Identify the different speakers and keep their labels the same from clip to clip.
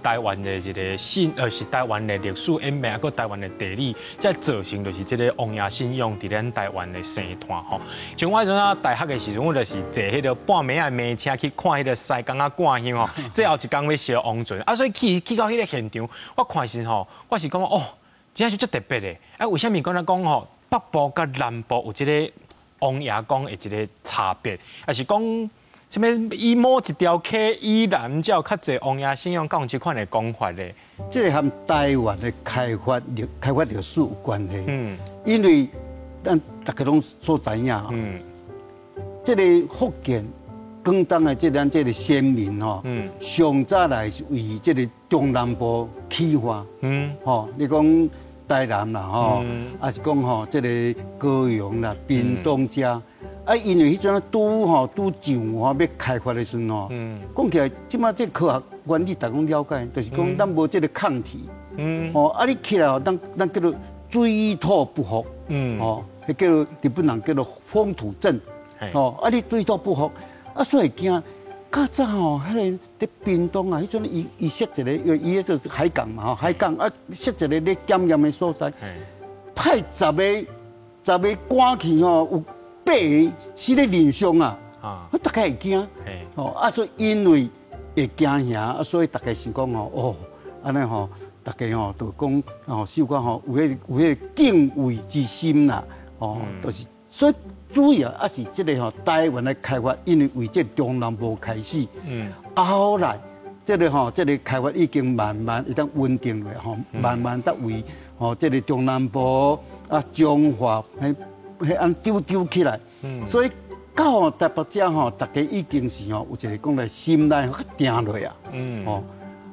Speaker 1: 台湾的一个是台湾的历史演变，啊，个台湾的地理，才造成就是这个王爷信仰伫咱台湾的生态吼。像我迄阵啊，大学的时阵，我就是坐迄个半暝啊马车去看迄个西港啊挂香吼，最后一天要烧王船，啊，所以去到迄个现场，我看时吼，我是讲哦，真是足特别的。啊，为什么讲吼北部甲南部有这个王爷公的一个差别，还是讲什么以某一条溪以南才有较侪王爷信仰，有这款的讲法咧？
Speaker 2: 这个和台湾的开发历史有关系。因为咱大家拢所知影，这个福建广东的咱这个先民吼，上早来是为这个中南部启发。你讲台南啦，还是讲这个高雄啦、屏东遮。啊，因为迄阵拄上要开发的时候，讲起来，即马这科学原理大家了解，就是讲咱无这个抗体，你起来咱叫做水土不服，迄叫做日本人叫做风土症，你水土不服，所以惊较早迄个伫屏东啊，迄阵伊设一个，伊迄就是海港嘛，海港设一个咧检验的所在，派10个赶去有8个死咧人上啊，大家会惊，所以因为会惊吓，所以大家想讲安尼大家就讲小可有迄个敬畏之心啦，就是所以主要是这个台湾的开发，因为这中南部开始，后来这个开发已经慢慢会当稳定了，慢慢得为这个中南部中华按丢起来，所以到台北遮大家已经是有一个讲来心内定落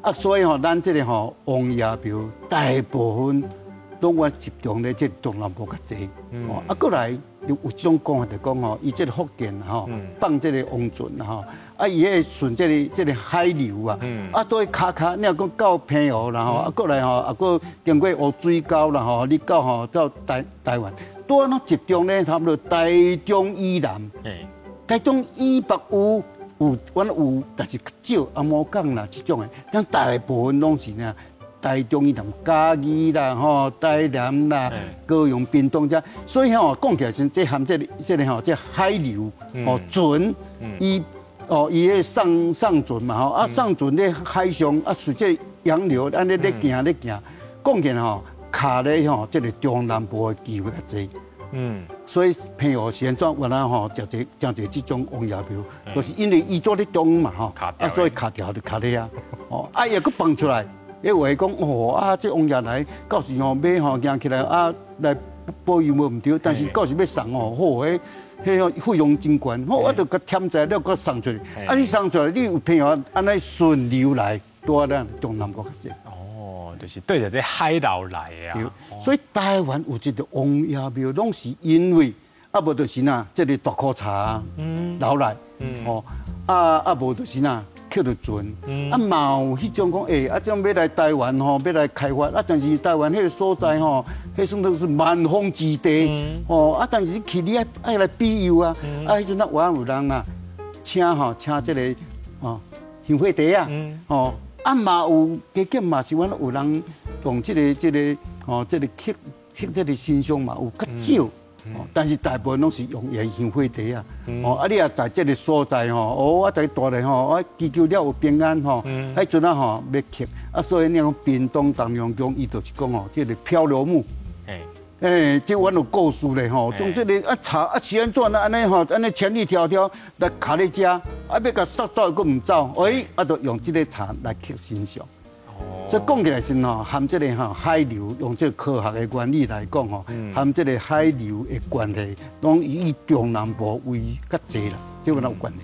Speaker 2: 啊，所以咱这个王爷庙大部分拢我集中在这中南部较济，过来有一种讲法就讲伊这个福建放这个王船伊迄顺这个海流啊，都会卡，你若讲到平湖啦过来过经过湖水沟啦你到台湾。多那集中咧，差不多台中以南，台中以北有，但是较少无讲啦，这种的，像大部分拢是呢，台中以南、嘉义啦、台南啦、高雄、屏东遮，所以讲起来是这含这海流船，伊迄上船嘛上船咧海上随这洋流安尼咧行，讲起来卡咧这个中南部的机会较济。所以平湖现在原来真侪这种王爷庙，就是因为伊在咧中嘛所以卡掉就卡咧也佫放出来，话讲这王爷来到时要行起来来保佑无唔对，但是到时要送迄费用真悬，我就佮添在了，佮送出来。你送出来，你有平湖安尼顺流来，多咱中南部较济。
Speaker 1: 就是对着这海流来的
Speaker 2: 所以台湾有一个王爷庙，拢是因为无就是这个大裤茶流来，无就是捡到船，嘛有迄种讲这种要来台湾要来开发，但是台湾迄个所在迄算都是蛮荒之地，但是去你爱来庇佑迄阵有人请这个香火茶嘛有加减嘛是阮有人用这个刻这个形象嘛有较少，但是大部分拢是用香火茶你也在这个所在在大咧祈求了有平安迄阵要刻所以你讲屏东东阳宫伊就是讲这个漂流木。这阮有故事咧从这个查是安怎安尼千里迢迢来卡咧遮，要甲杀走佫唔走，就用这个茶来刻形象。所以讲起来是含这个海流，用这个科学的原理来讲含这个海流的关系，拢以中南部为较济啦，这个有关系。